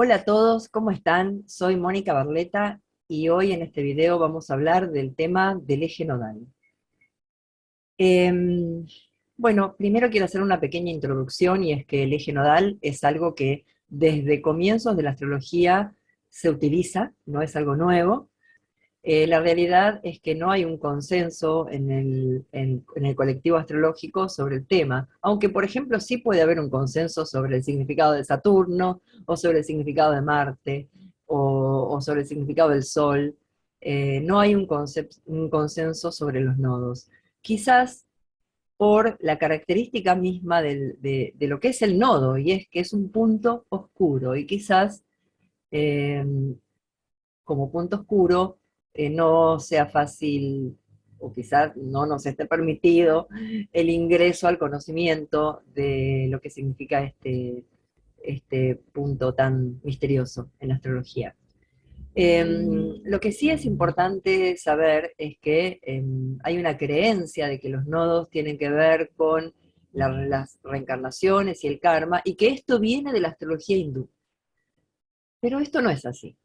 Hola a todos, ¿cómo están? Soy Mónica Barleta y hoy en este video vamos a hablar del tema del eje nodal. Em, bueno, primero quiero hacer una pequeña introducción y es que el eje nodal es algo que desde comienzos de la astrología se utiliza, no es algo nuevo. La realidad es que no hay un consenso en el colectivo astrológico sobre el tema, aunque por ejemplo sí puede haber un consenso sobre el significado de Saturno, o sobre el significado de Marte, o sobre el significado del Sol. No hay un consenso sobre los nodos. Quizás por la característica misma de lo que es el nodo, y es que es un punto oscuro, y quizás eh, como punto oscuro no sea fácil o quizás no nos esté permitido el ingreso al conocimiento de lo que significa este punto tan misterioso en la astrología. Lo que sí es importante saber es que hay una creencia de que los nodos tienen que ver con las reencarnaciones y el karma, y que esto viene de la astrología hindú. Pero esto no es así.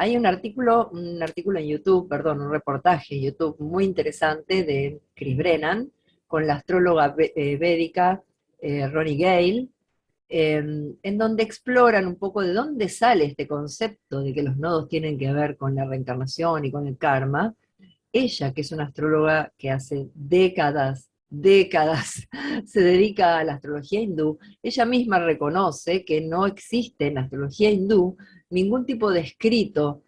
Hay un artículo en YouTube, perdón, un reportaje en YouTube muy interesante de Chris Brennan con la astróloga védica Ronnie Gale, en donde exploran un poco de dónde sale este concepto de que los nodos tienen que ver con la reencarnación y con el karma. Ella, que es una astróloga que hace décadas, se dedica a la astrología hindú, ella misma reconoce que no existe en la astrología hindú ningún tipo de escrito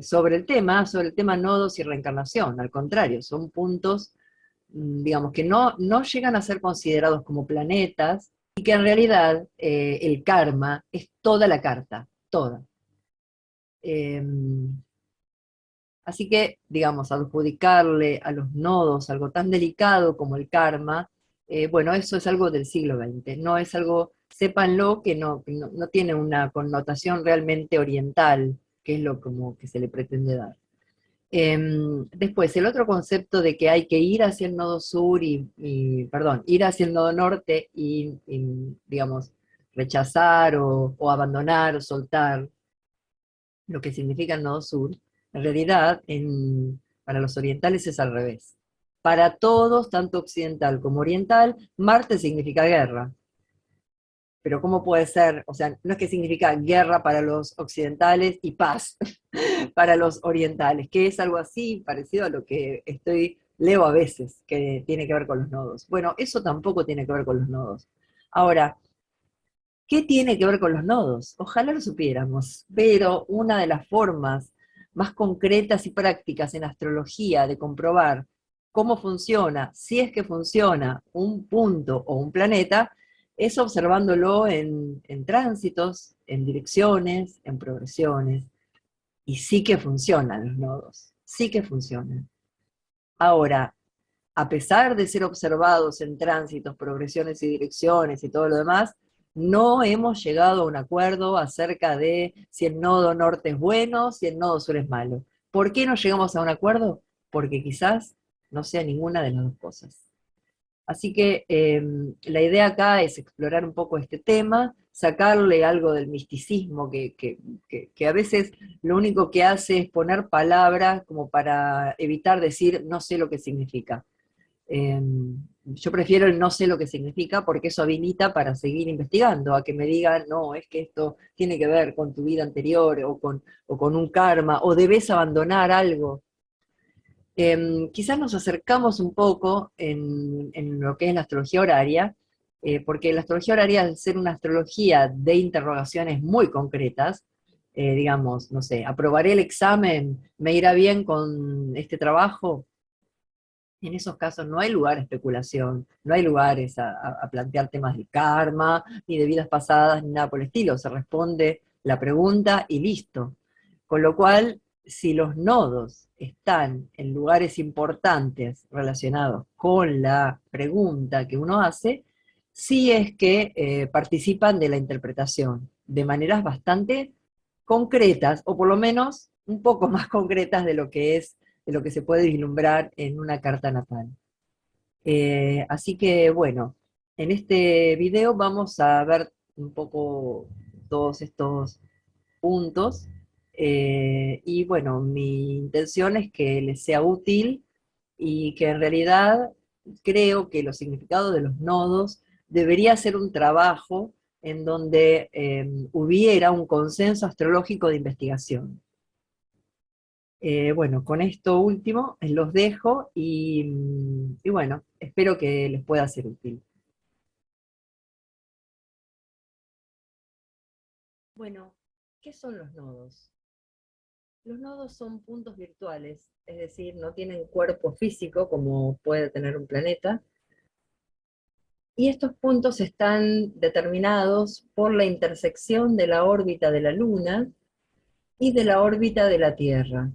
sobre el tema nodos y reencarnación. Al contrario, son puntos, digamos, que no llegan a ser considerados como planetas, y que en realidad el karma es toda la carta, toda. Em, Así que, digamos, adjudicarle a los nodos algo tan delicado como el karma, bueno, eso es algo del siglo XX, no es algo, sépanlo, que no tiene una connotación realmente oriental, que es lo como que se le pretende dar. Después, el otro concepto de que hay que ir hacia el nodo sur perdón, ir hacia el nodo norte digamos, rechazar o abandonar o soltar lo que significa el nodo sur, en realidad para los orientales es al revés. Para todos, tanto occidental como oriental, Marte significa guerra. Pero ¿cómo puede ser? O sea, no es que significa guerra para los occidentales y paz para los orientales, que es algo así parecido a lo que leo a veces, que tiene que ver con los nodos. Bueno, eso tampoco tiene que ver con los nodos. Ahora, ¿qué tiene que ver con los nodos? Ojalá lo supiéramos, pero una de las formas más concretas y prácticas en astrología de comprobar cómo funciona, si es que funciona un punto o un planeta, es observándolo en tránsitos, en direcciones, en progresiones. Y sí que funcionan los nodos, sí que funcionan. Ahora, a pesar de ser observados en tránsitos, progresiones y direcciones y todo lo demás, no hemos llegado a un acuerdo acerca de si el nodo norte es bueno, si el nodo sur es malo. ¿Por qué no llegamos a un acuerdo? Porque quizás no sea ninguna de las dos cosas. Así que la idea acá es explorar un poco este tema, sacarle algo del misticismo que a veces lo único que hace es poner palabras como para evitar decir no sé lo que significa. Eh, yo prefiero el no sé lo que significa porque eso habilita para seguir investigando, a que me digan, no, es que esto tiene que ver con tu vida anterior o con un karma, o debes abandonar algo. Quizás nos acercamos un poco en lo que es la astrología horaria, porque la astrología horaria, al ser una astrología de interrogaciones muy concretas, digamos, no sé, aprobaré el examen, me irá bien con este trabajo. En esos casos no hay lugar a especulación, no hay lugares a plantear temas de karma, ni de vidas pasadas, ni nada por el estilo. Se responde la pregunta y listo. Con lo cual, si los nodos están en lugares importantes relacionados con la pregunta que uno hace, sí es que participan de la interpretación de maneras bastante concretas, o por lo menos un poco más concretas de lo que se puede vislumbrar en una carta natal. Así que bueno, en este video vamos a ver un poco todos estos puntos. Y bueno, mi intención es que les sea útil y que en realidad creo que los significados de los nodos debería ser un trabajo en donde hubiera un consenso astrológico de investigación. Bueno, con esto último los dejo y bueno, espero que les pueda ser útil. Bueno, ¿qué son los nodos? Los nodos son puntos virtuales, es decir, no tienen cuerpo físico como puede tener un planeta, y estos puntos están determinados por la intersección de la órbita de la Luna y de la órbita de la Tierra.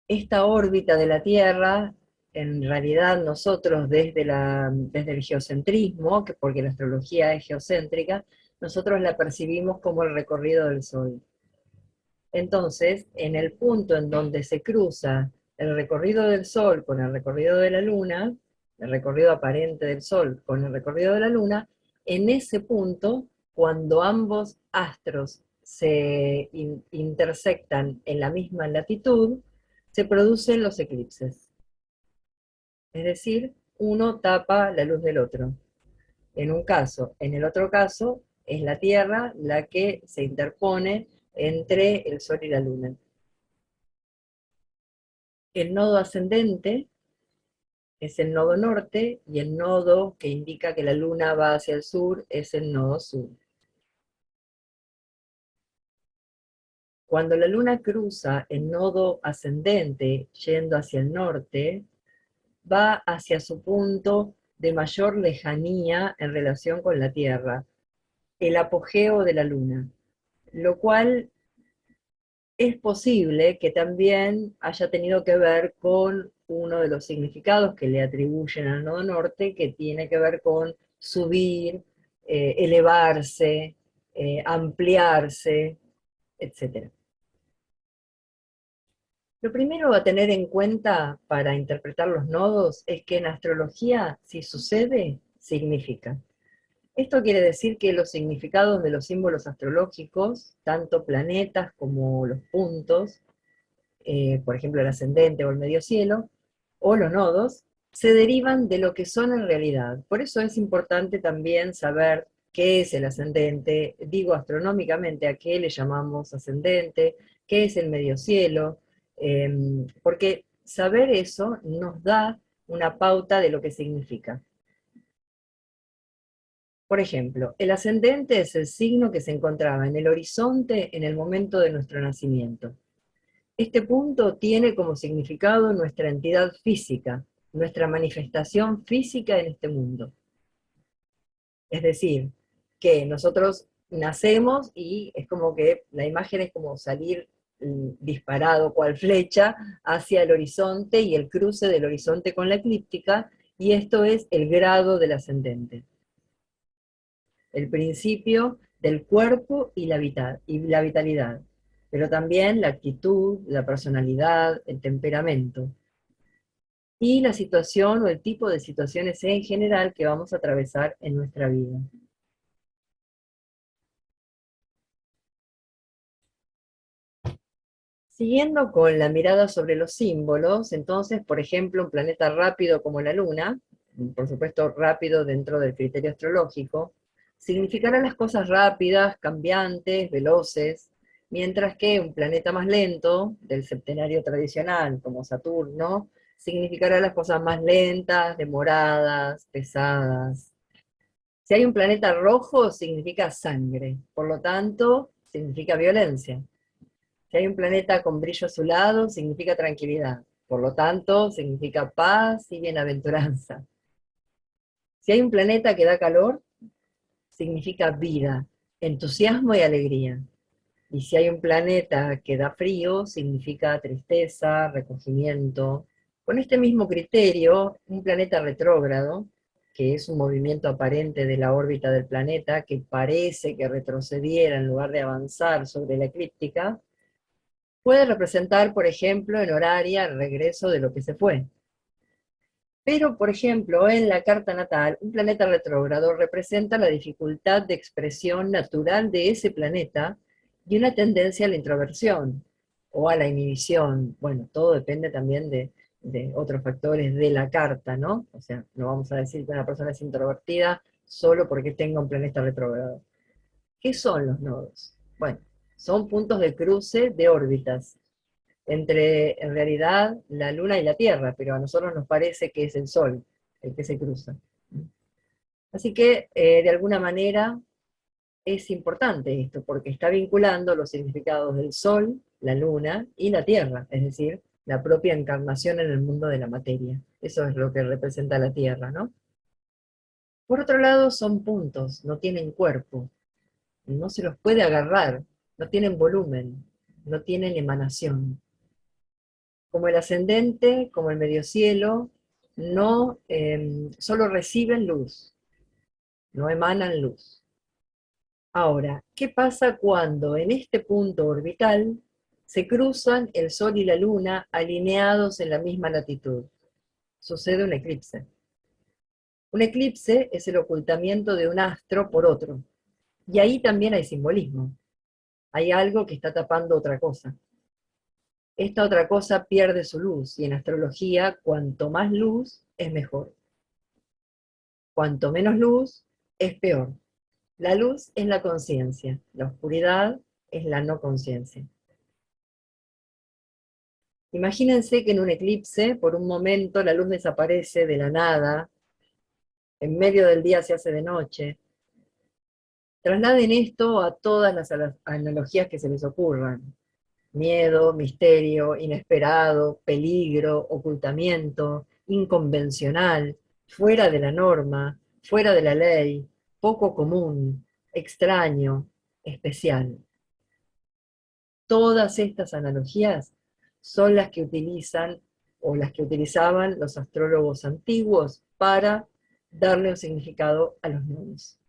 Esta órbita de la Tierra, en realidad nosotros desde el geocentrismo, porque la astrología es geocéntrica, nosotros la percibimos como el recorrido del Sol. Entonces, en el punto en donde se cruza el recorrido del Sol con el recorrido de la Luna, el recorrido aparente del Sol con el recorrido de la Luna, en ese punto, cuando ambos astros se intersectan en la misma latitud, se producen los eclipses. Es decir, uno tapa la luz del otro. En un caso, en el otro caso, es la Tierra la que se interpone entre el Sol y la Luna. El nodo ascendente es el nodo norte y el nodo que indica que la luna va hacia el sur es el nodo sur. Cuando la luna cruza el nodo ascendente yendo hacia el norte, va hacia su punto de mayor lejanía en relación con la Tierra, el apogeo de la luna, lo cual es posible que también haya tenido que ver con uno de los significados que le atribuyen al nodo norte, que tiene que ver con subir, elevarse, ampliarse, etc. Lo primero a tener en cuenta para interpretar los nodos es que en astrología, si sucede, significa. Esto quiere decir que los significados de los símbolos astrológicos, tanto planetas como los puntos, por ejemplo el ascendente o el medio cielo, o los nodos, se derivan de lo que son en realidad. Por eso es importante también saber qué es el ascendente, digo astronómicamente a qué le llamamos ascendente, qué es el medio cielo, porque saber eso nos da una pauta de lo que significa. Por ejemplo, el ascendente es el signo que se encontraba en el horizonte en el momento de nuestro nacimiento. Este punto tiene como significado nuestra entidad física, nuestra manifestación física en este mundo. Es decir, que nosotros nacemos y es como que la imagen es como salir disparado cual flecha hacia el horizonte y el cruce del horizonte con la eclíptica, y esto es el grado del ascendente. El principio del cuerpo y la vitalidad, pero también la actitud, la personalidad, el temperamento, y la situación o el tipo de situaciones en general que vamos a atravesar en nuestra vida. Siguiendo con la mirada sobre los símbolos, entonces, por ejemplo, un planeta rápido como la Luna, por supuesto rápido dentro del criterio astrológico, significará las cosas rápidas, cambiantes, veloces, mientras que un planeta más lento, del septenario tradicional, como Saturno, significará las cosas más lentas, demoradas, pesadas. Si hay un planeta rojo, significa sangre, por lo tanto, significa violencia. Si hay un planeta con brillo azulado, significa tranquilidad. Por lo tanto, significa paz y bienaventuranza. Si hay un planeta que da calor, significa vida, entusiasmo y alegría. Y si hay un planeta que da frío, significa tristeza, recogimiento. Con este mismo criterio, un planeta retrógrado, que es un movimiento aparente de la órbita del planeta que parece que retrocediera en lugar de avanzar sobre la eclíptica, puede representar, por ejemplo, en horaria el regreso de lo que se fue. Pero, por ejemplo, en la carta natal, un planeta retrógrado representa la dificultad de expresión natural de ese planeta y una tendencia a la introversión o a la inhibición. Bueno, todo depende también de otros factores de la carta, ¿no? O sea, no vamos a decir que una persona es introvertida solo porque tenga un planeta retrógrado. ¿Qué son los nodos? Bueno, son puntos de cruce de órbitas entre, en realidad, la Luna y la Tierra, pero a nosotros nos parece que es el Sol el que se cruza. Así que, de alguna manera, es importante esto, porque está vinculando los significados del Sol, la Luna y la Tierra, es decir, la propia encarnación en el mundo de la materia. Eso es lo que representa la Tierra, ¿no? Por otro lado, son puntos, no tienen cuerpo, no se los puede agarrar, no tienen volumen, no tienen emanación. Como el ascendente, como el medio cielo, no solo reciben luz, no emanan luz. Ahora, ¿qué pasa cuando en este punto orbital se cruzan el Sol y la Luna alineados en la misma latitud? Sucede un eclipse. Un eclipse es el ocultamiento de un astro por otro. Y ahí también hay simbolismo. Hay algo que está tapando otra cosa. Esta otra cosa pierde su luz, y en astrología, cuanto más luz es mejor. Cuanto menos luz es peor. La luz es la conciencia, la oscuridad es la no conciencia. Imagínense que en un eclipse, por un momento, la luz desaparece de la nada, en medio del día se hace de noche. Trasladen esto a todas las analogías que se les ocurran. Miedo, misterio, inesperado, peligro, ocultamiento, inconvencional, fuera de la norma, fuera de la ley, poco común, extraño, especial. Todas estas analogías son las que utilizan o las que utilizaban los astrólogos antiguos para darle un significado a los nodos.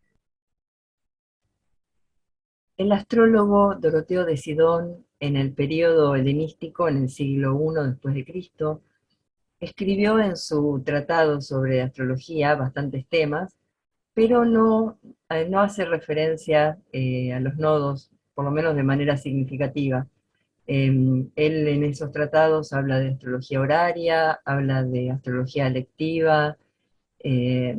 El astrólogo Doroteo de Sidón, en el periodo helenístico, en el siglo I después de Cristo, escribió en su tratado sobre astrología bastantes temas, pero no hace referencia a los nodos, por lo menos de manera significativa. Él en esos tratados habla de astrología horaria, habla de astrología lectiva, eh,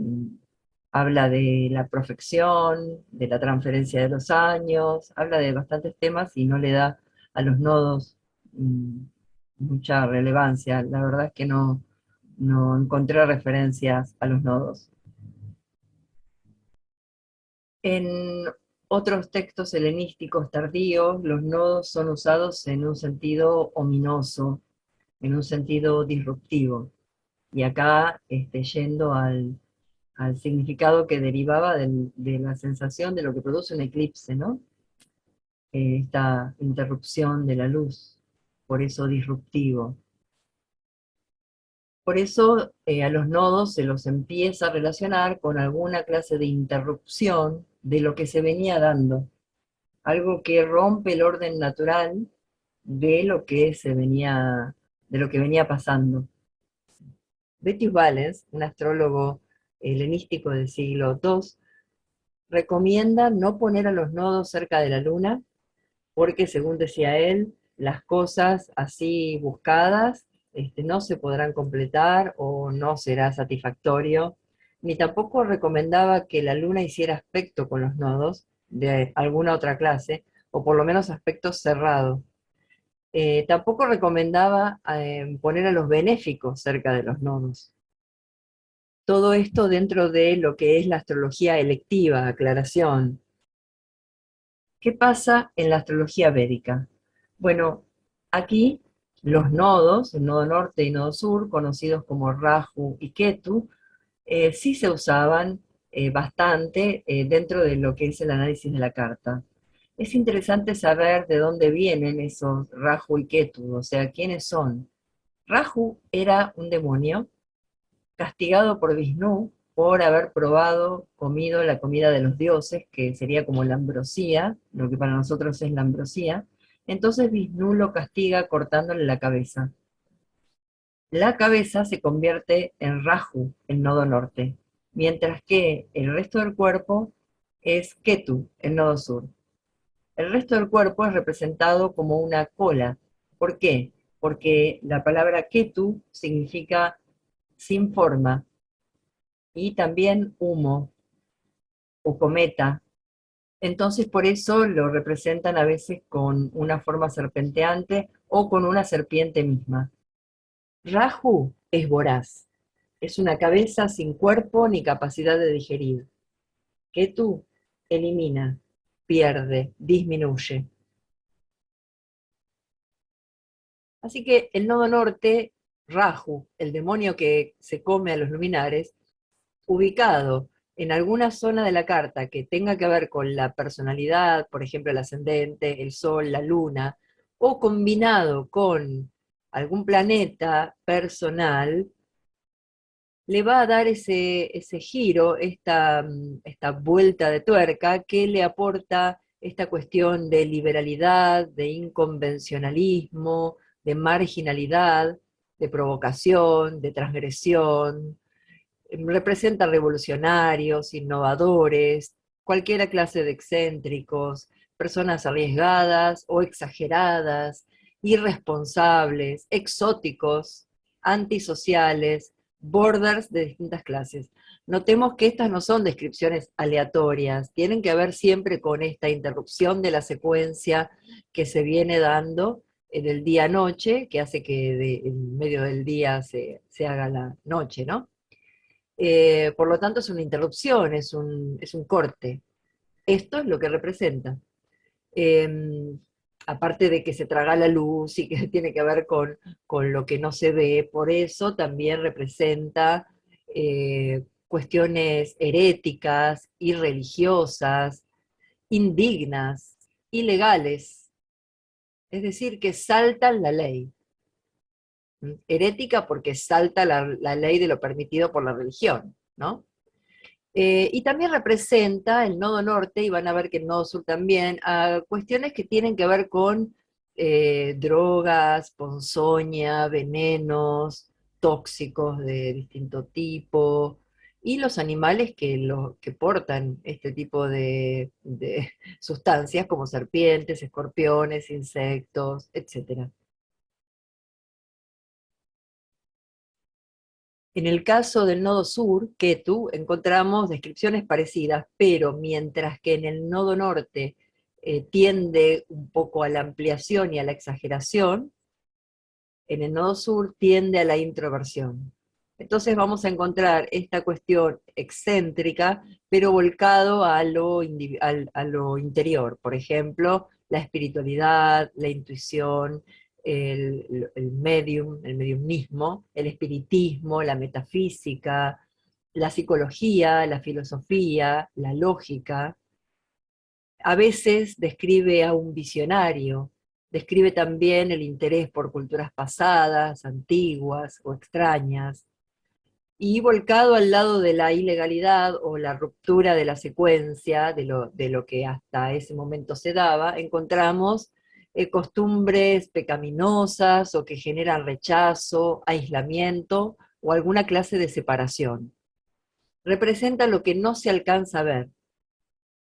habla de la profección, de la transferencia de los años, habla de bastantes temas y no le da a los nodos mm, mucha relevancia. La verdad es que no encontré referencias a los nodos. En otros textos helenísticos tardíos, los nodos son usados en un sentido ominoso, en un sentido disruptivo. Y acá, yendo al significado que derivaba de la sensación de lo que produce un eclipse, ¿no? Esta interrupción de la luz, por eso disruptivo. Por eso a los nodos se los empieza a relacionar con alguna clase de interrupción de lo que se venía dando, algo que rompe el orden natural de lo que de lo que venía pasando. Betius Valens, un astrólogo helenístico del siglo II, recomienda no poner a los nodos cerca de la luna, porque según decía él, las cosas así buscadas no se podrán completar o no será satisfactorio, ni tampoco recomendaba que la luna hiciera aspecto con los nodos de alguna otra clase, o por lo menos aspecto cerrado. Tampoco recomendaba poner a los benéficos cerca de los nodos. Todo esto dentro de lo que es la astrología electiva, aclaración. ¿Qué pasa en la astrología védica? Bueno, aquí los nodos, el nodo norte y nodo sur, conocidos como Rahu y Ketu, sí se usaban bastante dentro de lo que es el análisis de la carta. Es interesante saber de dónde vienen esos Rahu y Ketu, o sea, quiénes son. Rahu era un demonio castigado por Vishnu por haber comido la comida de los dioses, que sería como la ambrosía, lo que para nosotros es la ambrosía. Entonces Vishnu lo castiga cortándole la cabeza. La cabeza se convierte en Rahu, el nodo norte, mientras que el resto del cuerpo es Ketu, el nodo sur. El resto del cuerpo es representado como una cola. ¿Por qué? Porque la palabra Ketu significa sin forma y también humo o cometa. Entonces por eso lo representan a veces con una forma serpenteante o con una serpiente misma. Rahu es voraz, es una cabeza sin cuerpo ni capacidad de digerir. Ketu elimina, pierde, disminuye. Así que el nodo norte, Rahu, el demonio que se come a los luminares, ubicado en alguna zona de la carta que tenga que ver con la personalidad, por ejemplo el ascendente, el sol, la luna, o combinado con algún planeta personal, le va a dar ese giro, esta vuelta de tuerca que le aporta esta cuestión de liberalidad, de inconvencionalismo, de marginalidad, de provocación, de transgresión. Representa revolucionarios, innovadores, cualquier clase de excéntricos, personas arriesgadas o exageradas, irresponsables, exóticos, antisociales, borders de distintas clases. Notemos que estas no son descripciones aleatorias, tienen que ver siempre con esta interrupción de la secuencia que se viene dando en el día-noche, que hace que en medio del día se haga la noche, ¿no? Por lo tanto, es una interrupción, es un corte. Esto es lo que representa. Eh, Aparte de que se traga la luz y que tiene que ver con lo que no se ve, por eso también representa cuestiones heréticas, irreligiosas, indignas, ilegales, es decir, que saltan la ley. Herética porque salta la ley de lo permitido por la religión, ¿no? Y también representa el nodo norte, y van a ver que el nodo sur también, a cuestiones que tienen que ver con drogas, ponzoña, venenos, tóxicos de distinto tipo, y los animales que portan este tipo de sustancias, como serpientes, escorpiones, insectos, etc. En el caso del nodo sur, Ketu, encontramos descripciones parecidas, pero mientras que en el nodo norte tiende un poco a la ampliación y a la exageración, en el nodo sur tiende a la introversión. Entonces vamos a encontrar esta cuestión excéntrica, pero volcado a lo interior. Por ejemplo, la espiritualidad, la intuición, el mediumnismo, el espiritismo, la metafísica, la psicología, la filosofía, la lógica. A veces describe a un visionario, describe también el interés por culturas pasadas, antiguas o extrañas, y volcado al lado de la ilegalidad o la ruptura de la secuencia de lo que hasta ese momento se daba, encontramos costumbres pecaminosas o que generan rechazo, aislamiento o alguna clase de separación. Representa lo que no se alcanza a ver.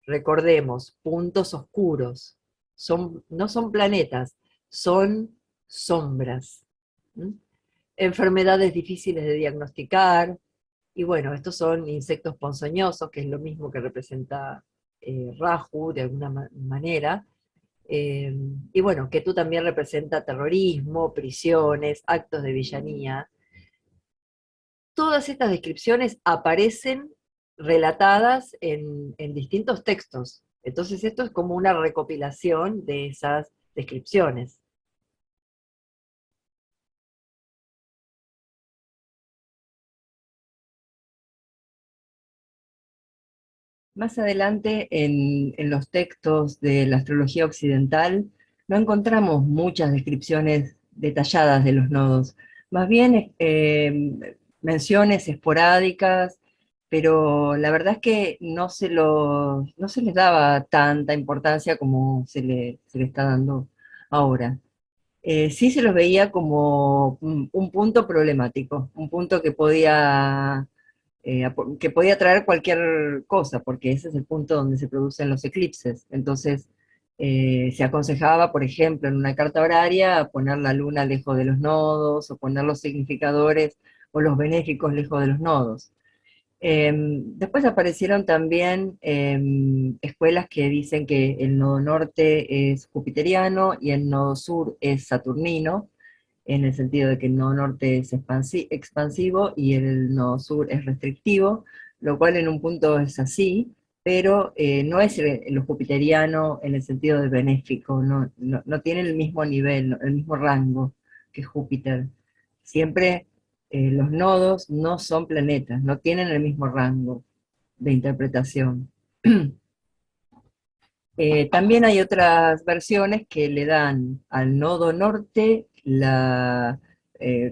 Recordemos, puntos oscuros. No son planetas, son sombras. ¿Mm? Enfermedades difíciles de diagnosticar, y bueno, estos son insectos ponzoñosos, que es lo mismo que representa Rahu de alguna manera. Eh, y bueno, que tú también representa terrorismo, prisiones, actos de villanía. Todas estas descripciones aparecen relatadas en distintos textos. Entonces esto es como una recopilación de esas descripciones. Más adelante, en los textos de la astrología occidental, no encontramos muchas descripciones detalladas de los nodos, más bien menciones esporádicas, pero la verdad es que no se les daba tanta importancia como se le está dando ahora. Sí se los veía como un punto problemático, un punto que podía traer cualquier cosa, porque ese es el punto donde se producen los eclipses. Entonces, se aconsejaba, por ejemplo, en una carta horaria, poner la luna lejos de los nodos, o poner los significadores o los benéficos lejos de los nodos. Después aparecieron también escuelas que dicen que el nodo norte es jupiteriano y el nodo sur es saturnino, en el sentido de que el nodo norte es expansivo y el nodo sur es restrictivo, lo cual en un punto es así, pero no es lo jupiteriano en el sentido de benéfico, no tiene el mismo nivel, el mismo rango que Júpiter. Siempre los nodos no son planetas, no tienen el mismo rango de interpretación. También hay otras versiones que le dan al nodo norte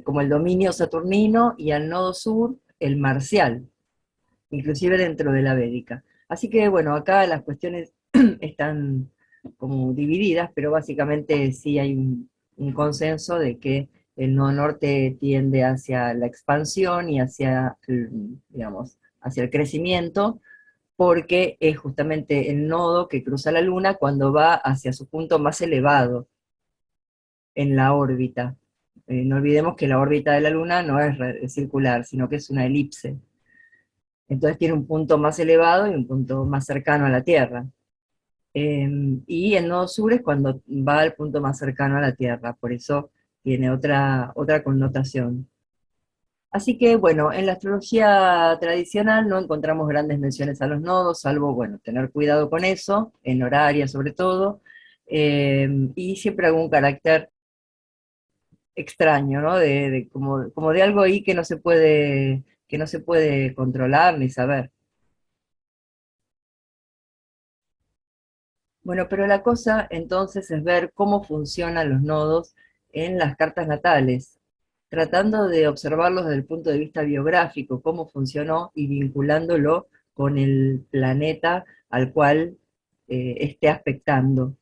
como el dominio saturnino y al nodo sur el marcial, inclusive dentro de la Védica. Así que bueno, acá las cuestiones están como divididas, pero básicamente sí hay un consenso de que el nodo norte tiende hacia la expansión y hacia, digamos, hacia el crecimiento, porque es justamente el nodo que cruza la Luna cuando va hacia su punto más elevado en la órbita. No olvidemos que la órbita de la Luna no es circular, sino que es una elipse. Entonces tiene un punto más elevado y un punto más cercano a la Tierra. Y el nodo sur es cuando va al punto más cercano a la Tierra, por eso tiene otra connotación. Así que, bueno, en la astrología tradicional no encontramos grandes menciones a los nodos, salvo, bueno, tener cuidado con eso, en horaria sobre todo, y siempre algún carácter extraño, ¿no? Como de algo ahí que no se puede controlar ni saber. Bueno, pero la cosa entonces es ver cómo funcionan los nodos en las cartas natales, tratando de observarlos desde el punto de vista biográfico, cómo funcionó y vinculándolo con el planeta al cual esté aspectando.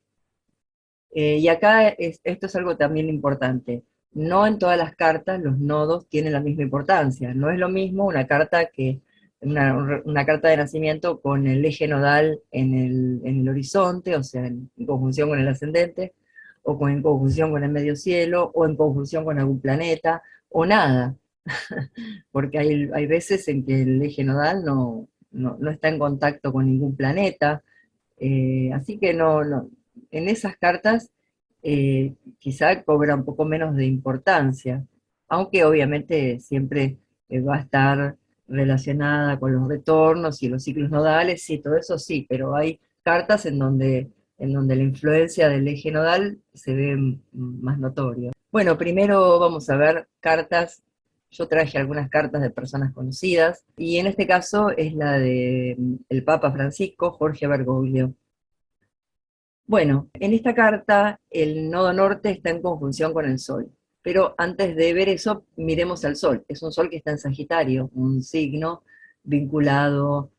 Y acá esto es algo también importante. No en todas las cartas los nodos tienen la misma importancia. No es lo mismo una carta de nacimiento con el eje nodal en el horizonte, o sea, en conjunción con el ascendente, en conjunción con el medio cielo, o en conjunción con algún planeta, o nada. Porque hay veces en que el eje nodal no está en contacto con ningún planeta, así que en esas cartas quizá cobra un poco menos de importancia, aunque obviamente siempre va a estar relacionada con los retornos y los ciclos nodales, sí, todo eso sí, pero hay cartas en donde la influencia del eje nodal se ve más notorio. Bueno, primero vamos a ver cartas. Yo traje algunas cartas de personas conocidas, y en este caso es la de el Papa Francisco, Jorge Bergoglio. Bueno, en esta carta el nodo norte está en conjunción con el Sol, pero antes de ver eso, miremos al Sol. Es un Sol que está en Sagitario, un signo vinculado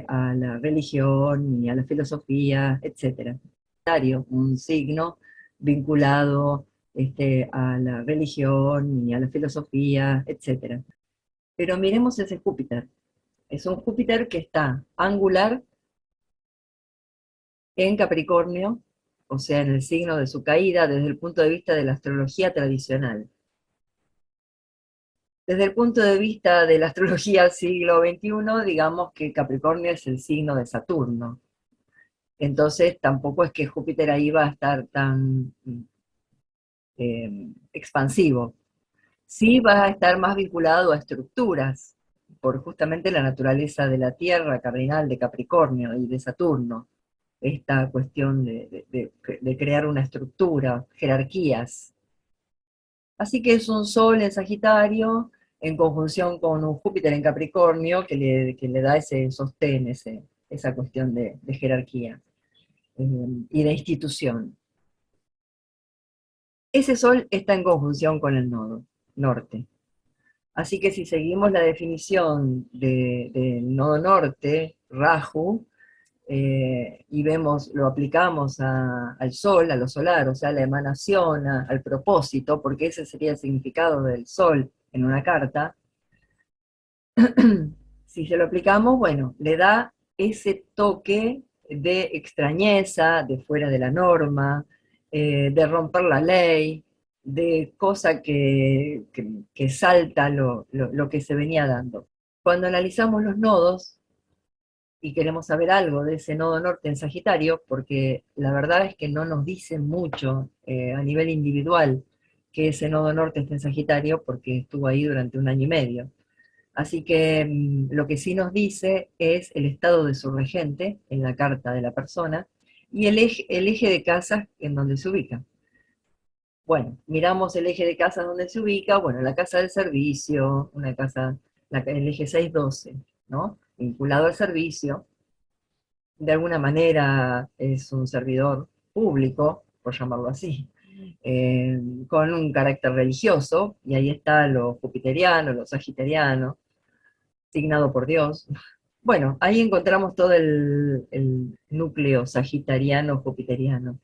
a la religión y a la filosofía, etcétera. Sagitario, un signo vinculado a la religión y a la filosofía, etcétera. Pero miremos ese Júpiter. Es un Júpiter que está angular en Capricornio, o sea, en el signo de su caída desde el punto de vista de la astrología tradicional. Desde el punto de vista de la astrología del siglo XXI, digamos que Capricornio es el signo de Saturno. Entonces tampoco es que Júpiter ahí va a estar tan expansivo. Sí va a estar más vinculado a estructuras, por justamente la naturaleza de la Tierra cardinal de Capricornio y de Saturno, esta cuestión de crear una estructura, jerarquías. Así que es un Sol en Sagitario en conjunción con un Júpiter en Capricornio que le da ese sostén, esa cuestión de jerarquía y de institución. Ese Sol está en conjunción con el nodo norte. Así que si seguimos la definición del nodo norte, Rahu, y vemos, lo aplicamos al sol, a lo solar, o sea, a la emanación, al propósito, porque ese sería el significado del sol en una carta. Si se lo aplicamos, bueno, le da ese toque de extrañeza, de fuera de la norma, de romper la ley, de cosa que salta lo que se venía dando. Cuando analizamos los nodos y queremos saber algo de ese nodo norte en Sagitario, porque la verdad es que no nos dicen mucho a nivel individual que ese nodo norte está en Sagitario, porque estuvo ahí durante un año y medio. Así que lo que sí nos dice es el estado de su regente en la carta de la persona y el eje de casas en donde se ubica. Bueno, miramos el eje de casas donde se ubica, bueno, la casa del servicio, una casa, el eje 612, ¿no? Vinculado al servicio, de alguna manera es un servidor público, por llamarlo así, con un carácter religioso, y ahí está lo jupiteriano, lo sagitariano, signado por Dios. Bueno, ahí encontramos todo el núcleo sagitariano, jupiteriano.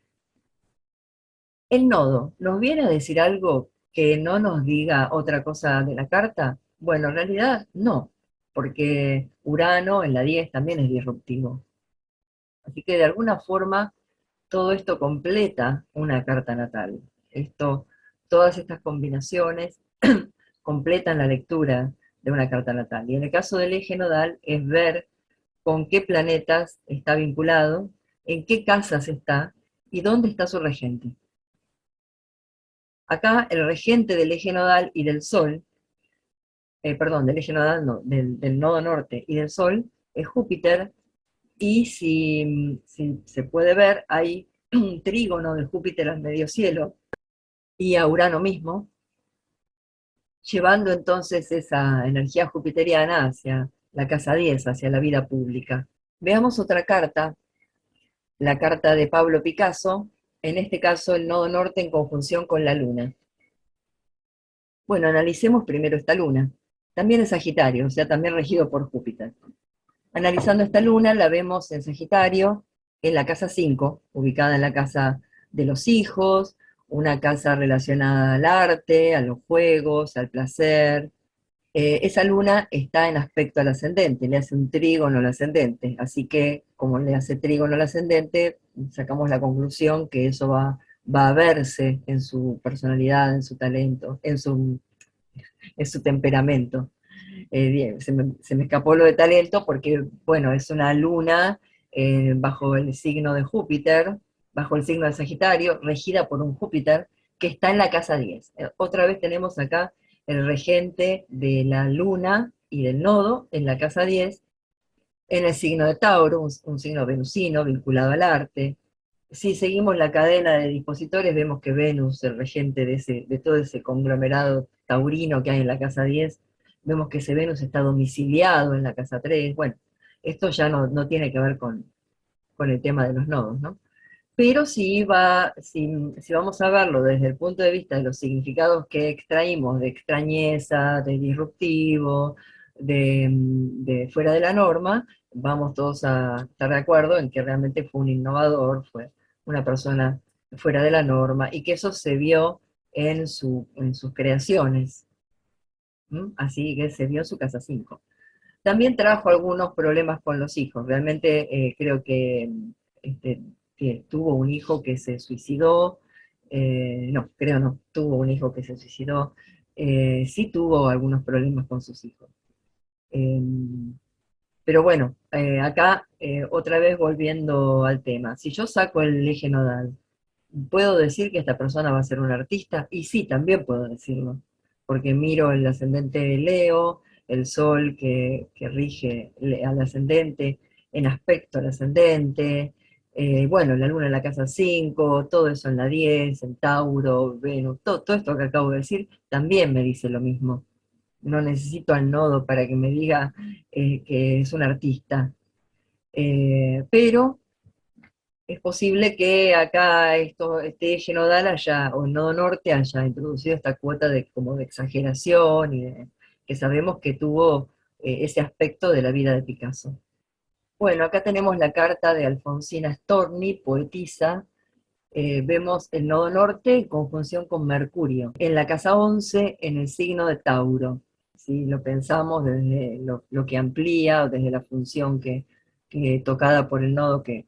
El nodo, ¿nos viene a decir algo que no nos diga otra cosa de la carta? Bueno, en realidad no, porque Urano en la 10 también es disruptivo. Así que de alguna forma todo esto completa una carta natal. Esto, todas estas combinaciones completan la lectura de una carta natal. Y en el caso del eje nodal es ver con qué planetas está vinculado, en qué casas está y dónde está su regente. Acá el regente del eje nodal y del Sol, perdón, del eje nodal no, del nodo norte y del Sol, es Júpiter, y si se puede ver, hay un trígono de Júpiter al medio cielo y a Urano mismo, llevando entonces esa energía jupiteriana hacia la casa 10, hacia la vida pública. Veamos otra carta, la carta de Pablo Picasso, en este caso el nodo norte en conjunción con la luna. Bueno, analicemos primero esta luna. También es Sagitario, o sea, también regido por Júpiter. Analizando esta luna, la vemos en Sagitario, en la casa 5, ubicada en la casa de los hijos, una casa relacionada al arte, a los juegos, al placer. Esa luna está en aspecto al ascendente, le hace un trígono al ascendente, así que como le hace trígono al ascendente, sacamos la conclusión que eso va a verse en su personalidad, en su talento, en su temperamento. Bien, se me escapó lo de talento porque, bueno, es una luna bajo el signo de Júpiter, bajo el signo de Sagitario, regida por un Júpiter que está en la casa 10. Otra vez tenemos acá el regente de la luna y del nodo en la casa 10, en el signo de Tauro, un signo venusino vinculado al arte. Si seguimos la cadena de dispositores, vemos que Venus, el regente de todo ese conglomerado taurino que hay en la casa 10, vemos que ese Venus está domiciliado en la casa 3. Bueno, esto ya no tiene que ver con el tema de los nodos, ¿no? Pero si vamos a verlo desde el punto de vista de los significados que extraímos de extrañeza, de disruptivo, de fuera de la norma, vamos todos a estar de acuerdo en que realmente fue un innovador, fue una persona fuera de la norma, y que eso se vio en sus creaciones. Así que se vio en su casa 5. También trajo algunos problemas con los hijos. Realmente creo este, que tuvo un hijo que se suicidó. No, creo no, tuvo un hijo que se suicidó. Sí tuvo algunos problemas con sus hijos. Eh, pero bueno, acá otra vez volviendo al tema. Si yo saco el eje nodal, ¿puedo decir que esta persona va a ser un artista? Y sí, también puedo decirlo, porque miro el ascendente de Leo, el sol que rige al ascendente, en aspecto al ascendente, bueno, la luna en la casa 5, todo eso en la 10, en Tauro, Venus, todo esto que acabo de decir, también me dice lo mismo. No necesito al nodo para que me diga que es un artista. Pero es posible que acá este eje nodal haya, o el nodo norte haya introducido esta cuota de, como de exageración, que sabemos que tuvo ese aspecto de la vida de Picasso. Bueno, acá tenemos la carta de Alfonsina Storni, poetisa. Vemos el nodo norte en conjunción con Mercurio. En la casa 11, en el signo de Tauro. Si lo pensamos desde lo que amplía, o desde la función que tocada por el nodo que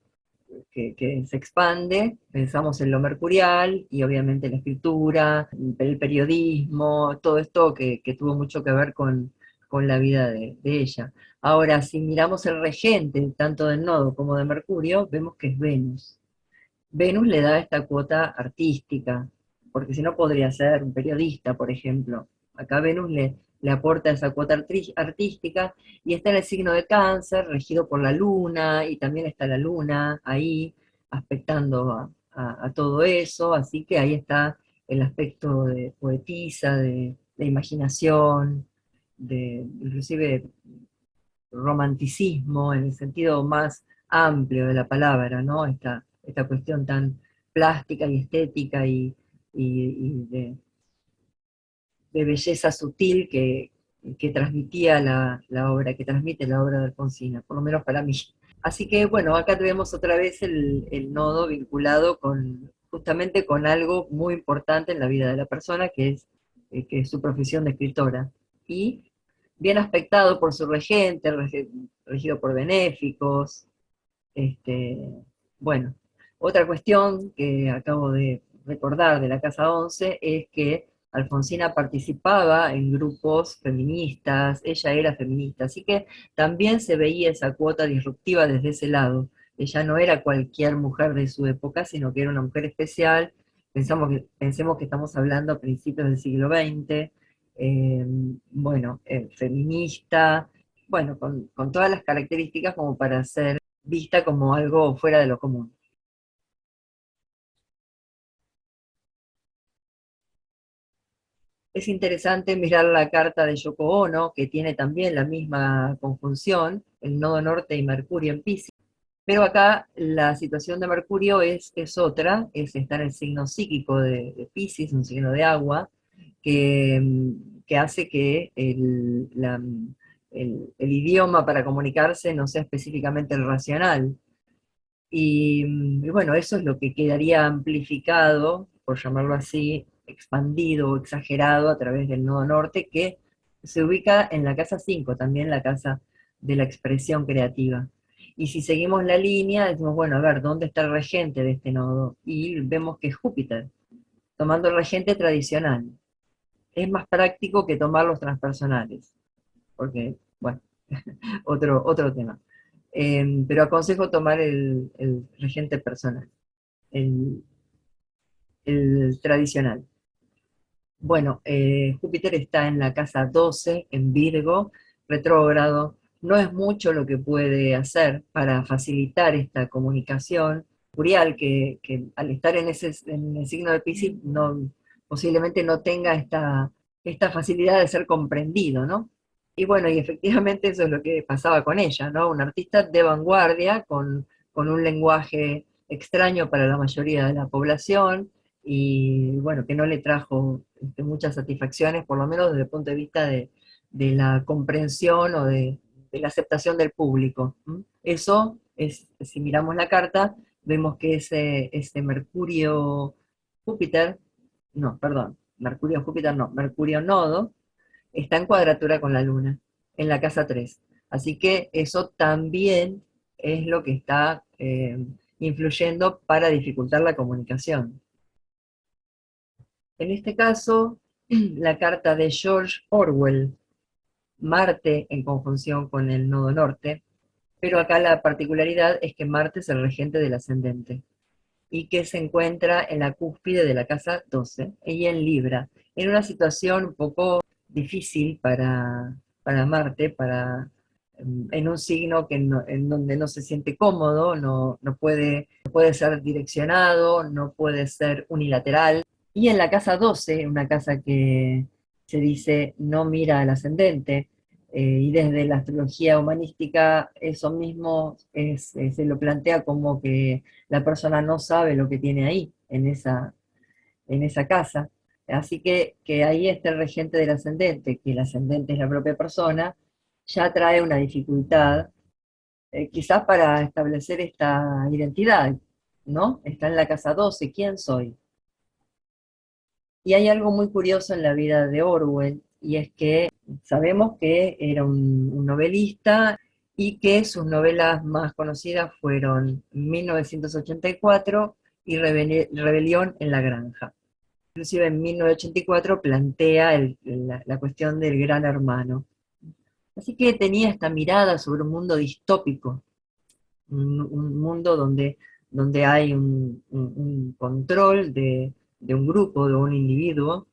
se expande, pensamos en lo mercurial y obviamente la escritura, el periodismo, todo esto que tuvo mucho que ver con la vida de ella. Ahora, si miramos el regente, tanto del nodo como de Mercurio, vemos que es Venus. Venus le da esta cuota artística, porque si no podría ser un periodista, por ejemplo. Acá Venus le aporta esa cuota artística y está en el signo de Cáncer, regido por la luna, y también está la luna ahí aspectando a todo eso, así que ahí está el aspecto de poetisa, de imaginación, de inclusive romanticismo en el sentido más amplio de la palabra, ¿no? Esta cuestión tan plástica y estética y de belleza sutil que transmitía la obra, que transmite la obra de Alfonsina, por lo menos para mí. Así que bueno, acá tenemos otra vez el nodo vinculado justamente con algo muy importante en la vida de la persona, que es su profesión de escritora. Y bien aspectado por su regente, regido por benéficos. Este, bueno, otra cuestión que acabo de recordar de la Casa 11 es que Alfonsina participaba en grupos feministas, ella era feminista, así que también se veía esa cuota disruptiva desde ese lado. Ella no era cualquier mujer de su época, sino que era una mujer especial. Pensemos que estamos hablando a principios del siglo XX, bueno, feminista, bueno, con todas las características como para ser vista como algo fuera de lo común. Es interesante mirar la carta de Yoko Ono, que tiene también la misma conjunción, el nodo norte y Mercurio en Piscis, pero acá la situación de Mercurio es otra, es estar en el signo psíquico de Piscis, un signo de agua, que hace que el idioma para comunicarse no sea específicamente el racional. Y bueno, eso es lo que quedaría amplificado, por llamarlo así, expandido o exagerado a través del nodo norte, que se ubica en la casa 5 también la casa de la expresión creativa. Y si seguimos la línea, decimos, bueno, a ver, ¿dónde está el regente de este nodo? Y vemos que es Júpiter, tomando el regente tradicional. Es más práctico que tomar los transpersonales, porque, bueno, otro tema. Pero aconsejo tomar el regente personal, el, el tradicional. Bueno, Júpiter está en la casa 12, en Virgo, retrógrado. No es mucho lo que puede hacer para facilitar esta comunicación. Curial que al estar en el signo de Piscis posiblemente no tenga esta facilidad de ser comprendido, ¿no? Y bueno, y efectivamente eso es lo que pasaba con ella, ¿no? Una artista de vanguardia con un lenguaje extraño para la mayoría de la población y bueno, que no le trajo muchas satisfacciones, por lo menos desde el punto de vista de la comprensión o de la aceptación del público. ¿M? Eso es, si miramos la carta, vemos que ese Mercurio Júpiter, no, perdón, Mercurio Júpiter no, Mercurio nodo, está en cuadratura con la Luna, en la casa 3. Así que eso también es lo que está influyendo para dificultar la comunicación. En este caso, la carta de George Orwell, Marte en conjunción con el nodo norte, pero acá la particularidad es que Marte es el regente del ascendente y que se encuentra en la cúspide de la casa 12 y en Libra, en una situación un poco difícil para Marte, en un signo en donde no se siente cómodo, no puede ser direccionado, no puede ser unilateral. Y en la casa 12, una casa que se dice no mira al ascendente, y desde la astrología humanística eso mismo se lo plantea como que la persona no sabe lo que tiene ahí, en esa casa. Así que ahí está el regente del ascendente, que el ascendente es la propia persona, ya trae una dificultad quizás para establecer esta identidad, ¿no? Está en la casa 12, ¿quién soy? Y hay algo muy curioso en la vida de Orwell, y es que sabemos que era un novelista y que sus novelas más conocidas fueron 1984 y Rebelión en la Granja. Inclusive en 1984 plantea la cuestión del gran hermano. Así que tenía esta mirada sobre un mundo distópico, un mundo donde hay un control de un grupo, de un individuo,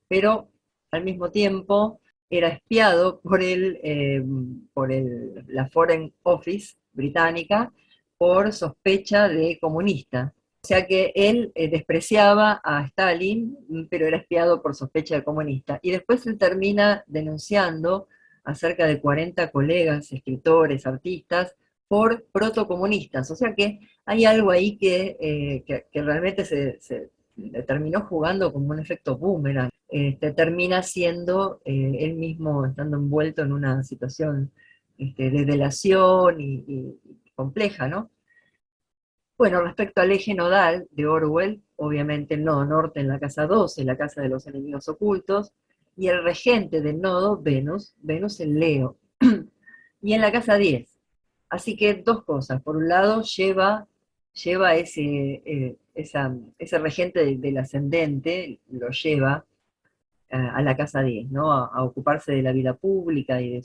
pero al mismo tiempo era espiado por la Foreign Office británica por sospecha de comunista. O sea que él despreciaba a Stalin, pero era espiado por sospecha de comunista. Y después él termina denunciando a cerca de 40 colegas, escritores, artistas, por protocomunistas. O sea que hay algo ahí que realmente se terminó jugando como un efecto boomerang. Termina siendo él mismo estando envuelto en una situación de delación y compleja, ¿no? Bueno, respecto al eje nodal de Orwell, obviamente el nodo norte en la casa 12, la casa de los enemigos ocultos, y el regente del nodo, Venus, Venus en Leo, y en la casa 10. Así que dos cosas. Por un lado, lleva ese regente del ascendente, lo lleva a la casa 10, ¿no? A ocuparse de la vida pública y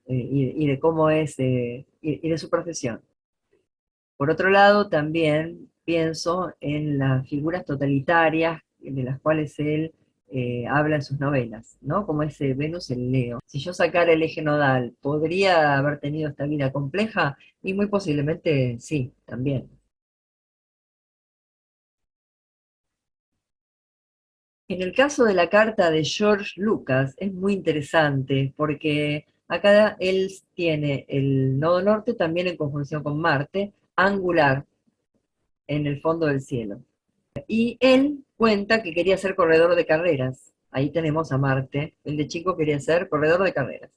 de cómo es, y de su profesión. Por otro lado, también pienso en las figuras totalitarias de las cuales él habla en sus novelas, ¿no? Como ese Venus en Leo. Si yo sacara el eje nodal, ¿podría haber tenido esta vida compleja? Y muy posiblemente sí, también. En el caso de la carta de George Lucas es muy interesante porque acá él tiene el nodo norte también en conjunción con Marte, angular en el fondo del cielo. Y él cuenta que quería ser corredor de carreras. Ahí tenemos a Marte. El de chico quería ser corredor de carreras.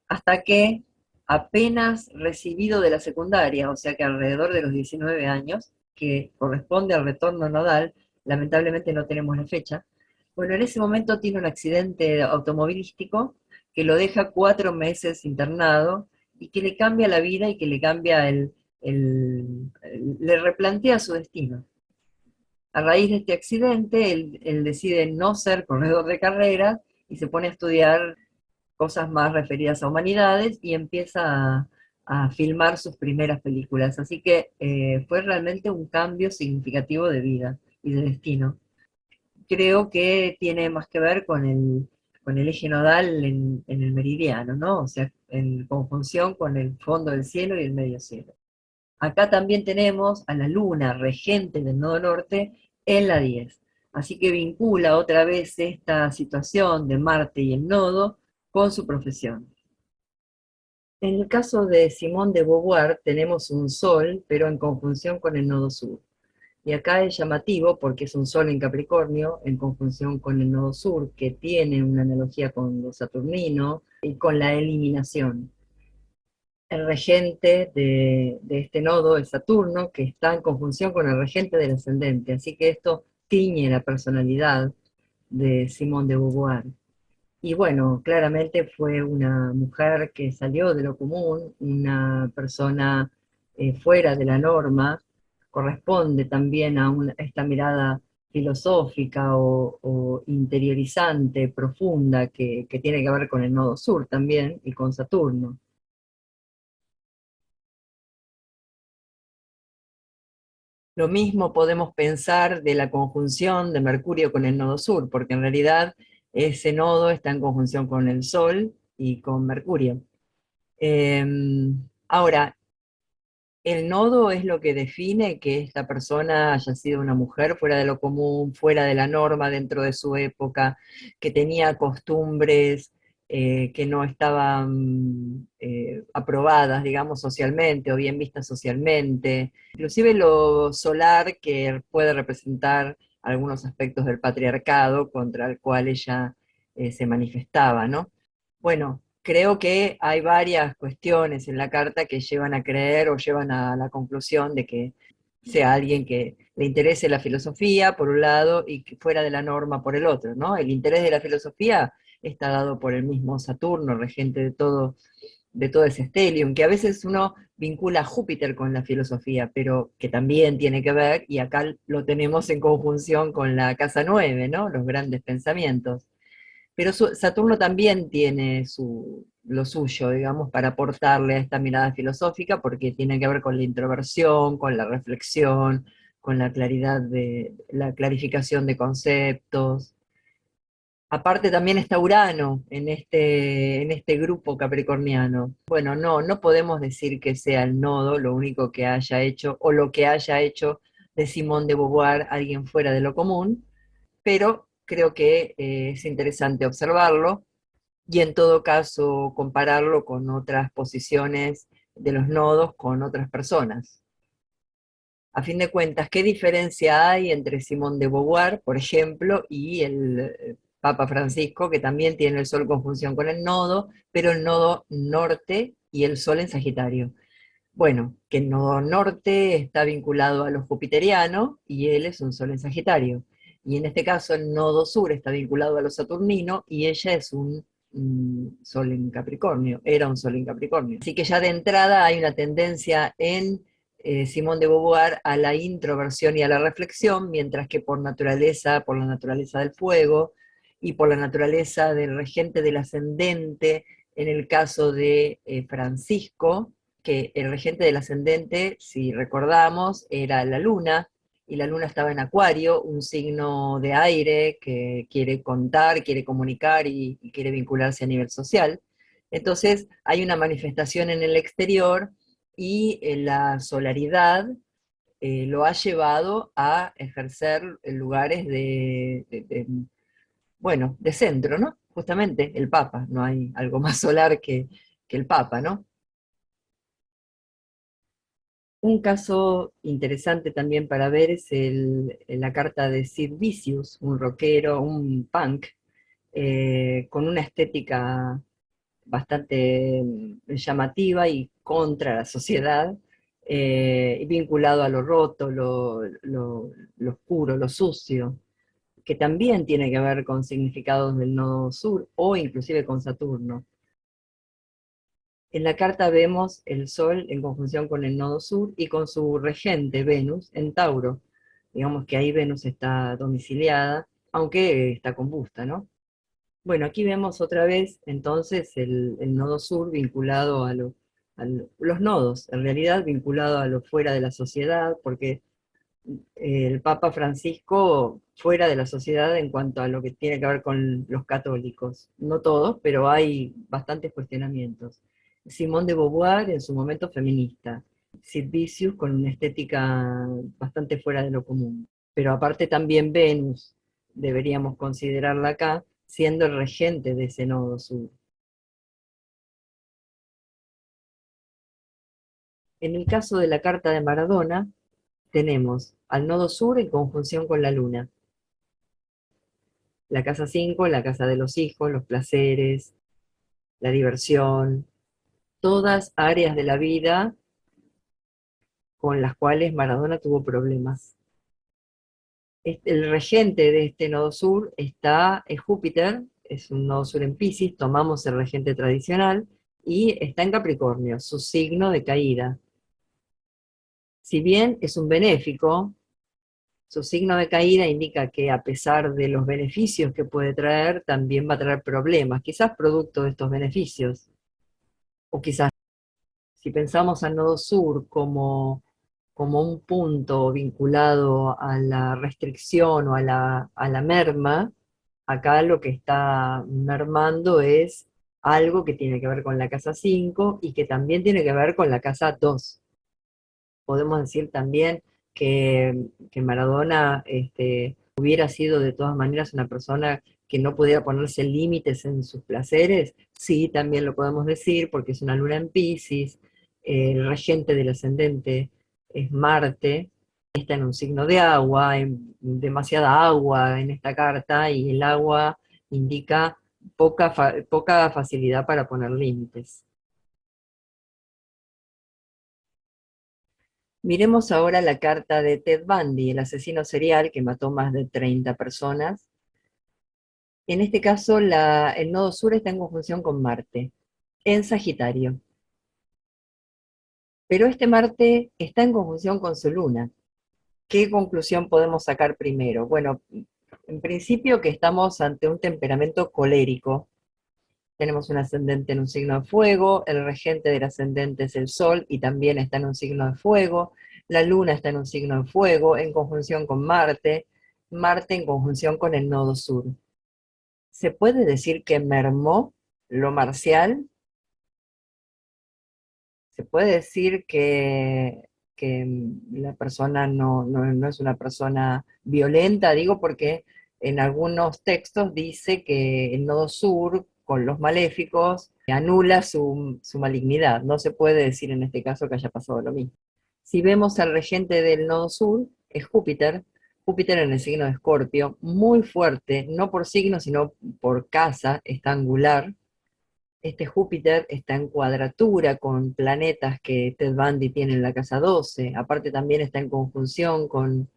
Hasta que apenas recibido de la secundaria, o sea que alrededor de los 19 años, que corresponde al retorno nodal, lamentablemente no tenemos la fecha, bueno, en ese momento tiene un accidente automovilístico que lo deja 4 meses internado y que le cambia la vida y que le cambia le replantea su destino. A raíz de este accidente, él decide no ser corredor de carreras y se pone a estudiar cosas más referidas a humanidades y empieza a filmar sus primeras películas. Así que fue realmente un cambio significativo de vida y de destino. Creo que tiene más que ver con el eje nodal en el meridiano, ¿no? O sea, en conjunción con el fondo del cielo y el medio cielo. Acá también tenemos a la luna regente del nodo norte en la 10. Así que vincula otra vez esta situación de Marte y el nodo con su profesión. En el caso de Simone de Beauvoir tenemos un sol, pero en conjunción con el nodo sur. Y acá es llamativo porque es un sol en Capricornio en conjunción con el nodo sur, que tiene una analogía con lo saturnino y con la eliminación. El regente de este nodo es Saturno, que está en conjunción con el regente del ascendente, así que esto tiñe la personalidad de Simone de Beauvoir. Y bueno, claramente fue una mujer que salió de lo común, una persona fuera de la norma, corresponde también a esta mirada filosófica o interiorizante, profunda, que tiene que ver con el nodo sur también y con Saturno. Lo mismo podemos pensar de la conjunción de Mercurio con el nodo sur, porque en realidad ese nodo está en conjunción con el Sol y con Mercurio. Eh, Ahora, el nodo es lo que define que esta persona haya sido una mujer fuera de lo común, fuera de la norma dentro de su época, que tenía costumbres que no estaban aprobadas, digamos, socialmente o bien vistas socialmente. Inclusive lo solar que puede representar algunos aspectos del patriarcado contra el cual ella se manifestaba, ¿no? Bueno, creo que hay varias cuestiones en la carta que llevan a creer o llevan a la conclusión de que sea alguien que le interese la filosofía, por un lado, y que fuera de la norma por el otro, ¿no? El interés de la filosofía está dado por el mismo Saturno, regente de todo ese stellium, que a veces uno vincula a Júpiter con la filosofía, pero que también tiene que ver, y acá lo tenemos en conjunción con la casa 9, ¿no? Los grandes pensamientos. Pero Saturno también tiene lo suyo, digamos, para aportarle a esta mirada filosófica, porque tiene que ver con la introversión, con la reflexión, con la claridad la clarificación de conceptos. Aparte también está Urano en este grupo capricorniano. Bueno, no podemos decir que sea el nodo lo único que haya hecho, o lo que haya hecho de Simone de Beauvoir alguien fuera de lo común, pero creo que es interesante observarlo y en todo caso compararlo con otras posiciones de los nodos con otras personas. A fin de cuentas, ¿qué diferencia hay entre Simón de Beauvoir, por ejemplo, y el Papa Francisco, que también tiene el Sol conjunción con el nodo, pero el nodo norte y el Sol en Sagitario? Bueno, que el nodo norte está vinculado a lo jupiteriano y él es un Sol en Sagitario. Y en este caso el nodo sur está vinculado a lo saturnino y ella es un Sol en Capricornio, era un Sol en Capricornio. Así que ya de entrada hay una tendencia en Simón de Beauvoir a la introversión y a la reflexión, mientras que por la naturaleza del fuego y por la naturaleza del regente del ascendente, en el caso de Francisco, que el regente del ascendente, si recordamos, era la luna, y la luna estaba en Acuario, un signo de aire que quiere contar, quiere comunicar y quiere vincularse a nivel social. Entonces hay una manifestación en el exterior y la solaridad lo ha llevado a ejercer lugares bueno, de centro, ¿no? Justamente el Papa, no hay algo más solar que el Papa, ¿no? Un caso interesante también para ver es la carta de Sid Vicious, un rockero, un punk, con una estética bastante llamativa y contra la sociedad, vinculado a lo roto, lo oscuro, lo sucio, que también tiene que ver con significados del nodo sur o inclusive con Saturno. En la carta vemos el Sol en conjunción con el nodo sur y con su regente Venus en Tauro. Digamos que ahí Venus está domiciliada, aunque está combusta, ¿no? Bueno, aquí vemos otra vez entonces el nodo sur vinculado los nodos, en realidad vinculado a lo fuera de la sociedad, porque el Papa Francisco fuera de la sociedad en cuanto a lo que tiene que ver con los católicos. No todos, pero hay bastantes cuestionamientos. Simone de Beauvoir en su momento feminista. Sid Vicious con una estética bastante fuera de lo común. Pero aparte también Venus, deberíamos considerarla acá, siendo el regente de ese nodo sur. En el caso de la carta de Maradona, tenemos al nodo sur en conjunción con la luna. La casa 5, la casa de los hijos, los placeres, la diversión, todas áreas de la vida con las cuales Maradona tuvo problemas. El regente de este nodo sur es Júpiter, es un nodo sur en Piscis, tomamos el regente tradicional, y está en Capricornio, su signo de caída. Si bien es un benéfico, su signo de caída indica que a pesar de los beneficios que puede traer, también va a traer problemas, quizás producto de estos beneficios, o quizás si pensamos al nodo sur como un punto vinculado a la restricción o a la merma, acá lo que está mermando es algo que tiene que ver con la casa 5 y que también tiene que ver con la casa 2. Podemos decir también que Maradona hubiera sido de todas maneras una persona que no pudiera ponerse límites en sus placeres. Sí, también lo podemos decir porque es una luna en Piscis, el regente del ascendente es Marte, está en un signo de agua, hay demasiada agua en esta carta y el agua indica poca facilidad para poner límites. Miremos ahora la carta de Ted Bundy, el asesino serial que mató más de 30 personas. En este caso, el nodo sur está en conjunción con Marte, en Sagitario. Pero este Marte está en conjunción con su luna. ¿Qué conclusión podemos sacar primero? Bueno, en principio que estamos ante un temperamento colérico. Tenemos un ascendente en un signo de fuego, el regente del ascendente es el Sol y también está en un signo de fuego, la Luna está en un signo de fuego, en conjunción con Marte, Marte en conjunción con el nodo sur. ¿Se puede decir que mermó lo marcial? ¿Se puede decir que la persona no es una persona violenta? Digo porque en algunos textos dice que el nodo sur, con los maléficos, anula su malignidad. No se puede decir en este caso que haya pasado lo mismo. Si vemos al regente del nodo sur, es Júpiter, Júpiter en el signo de Escorpio, muy fuerte, no por signo, sino por casa, está angular. Este Júpiter está en cuadratura con planetas que Ted Bundy tiene en la casa 12. Aparte también está en conjunción con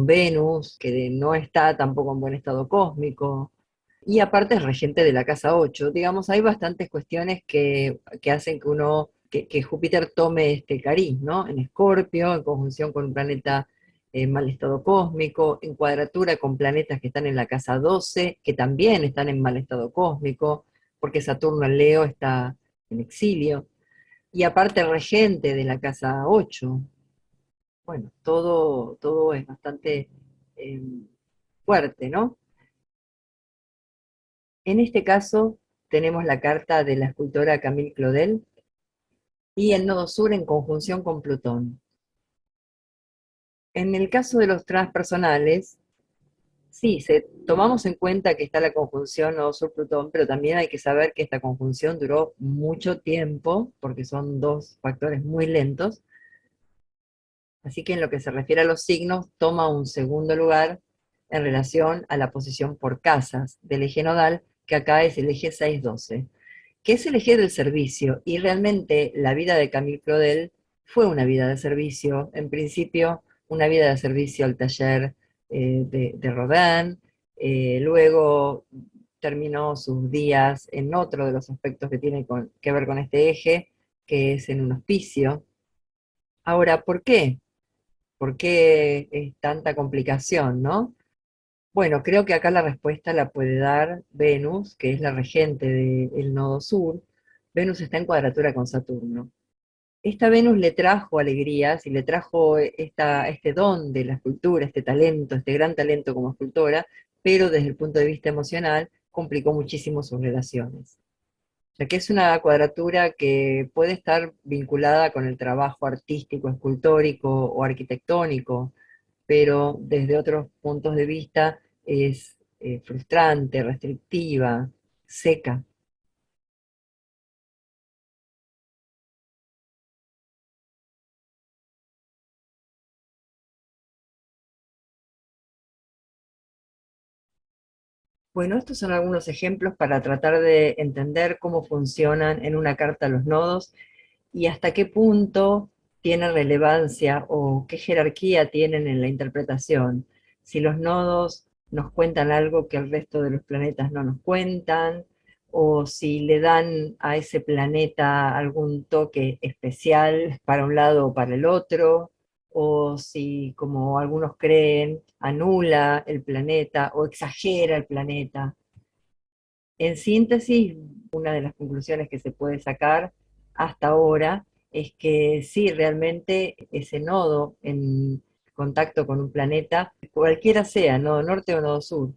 Venus, que no está tampoco en buen estado cósmico. Y aparte es regente de la casa 8. Digamos, hay bastantes cuestiones que hacen que Júpiter tome este cariz, ¿no? En Escorpio, en conjunción con un planeta en mal estado cósmico, en cuadratura con planetas que están en la casa 12, que también están en mal estado cósmico, porque Saturno en Leo está en exilio. Y aparte regente de la casa 8. Bueno, todo es bastante eh, fuerte, ¿no? En este caso tenemos la carta de la escultora Camille Claudel y el nodo sur en conjunción con Plutón. En el caso de los transpersonales, sí, tomamos en cuenta que está la conjunción nodo sur-Plutón, pero también hay que saber que esta conjunción duró mucho tiempo, porque son dos factores muy lentos, así que en lo que se refiere a los signos, toma un segundo lugar en relación a la posición por casas del eje nodal, que acá es el eje 6-12. Que es el eje del servicio, y realmente la vida de Camille Claudel fue una vida de servicio, en principio una vida de servicio al taller de Rodin, luego terminó sus días en otro de los aspectos que tiene que ver con este eje, que es en un hospicio. Ahora, ¿por qué? ¿Por qué es tanta complicación, no? Bueno, creo que acá la respuesta la puede dar Venus, que es la regente del nodo sur. Venus está en cuadratura con Saturno. Esta Venus le trajo alegrías y le trajo este don de la escultura, este talento, este gran talento como escultora, pero desde el punto de vista emocional complicó muchísimo sus relaciones. Ya que es una cuadratura que puede estar vinculada con el trabajo artístico, escultórico o arquitectónico, pero desde otros puntos de vista es frustrante, restrictiva, seca. Bueno, estos son algunos ejemplos para tratar de entender cómo funcionan en una carta los nodos y hasta qué punto tienen relevancia o qué jerarquía tienen en la interpretación. Si los nodos nos cuentan algo que el resto de los planetas no nos cuentan, o si le dan a ese planeta algún toque especial para un lado o para el otro, o si, como algunos creen, anula el planeta o exagera el planeta. En síntesis, una de las conclusiones que se puede sacar hasta ahora es que sí, realmente ese nodo en contacto con un planeta, cualquiera sea, nodo norte o nodo sur,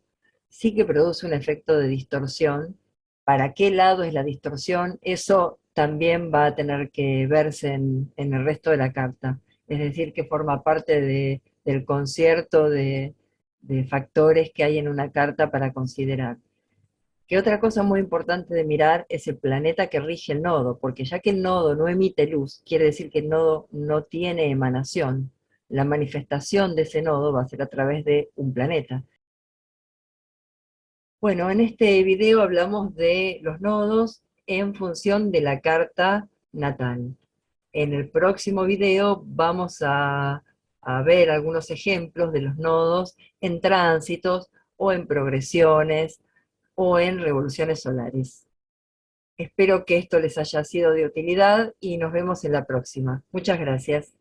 sí que produce un efecto de distorsión. ¿Para qué lado es la distorsión? Eso también va a tener que verse en el resto de la carta. Es decir, que forma parte del concierto de factores que hay en una carta para considerar. Que otra cosa muy importante de mirar es el planeta que rige el nodo, porque ya que el nodo no emite luz, quiere decir que el nodo no tiene emanación. La manifestación de ese nodo va a ser a través de un planeta. Bueno, en este video hablamos de los nodos en función de la carta natal. En el próximo video vamos a ver algunos ejemplos de los nodos en tránsitos o en progresiones o en revoluciones solares. Espero que esto les haya sido de utilidad y nos vemos en la próxima. Muchas gracias.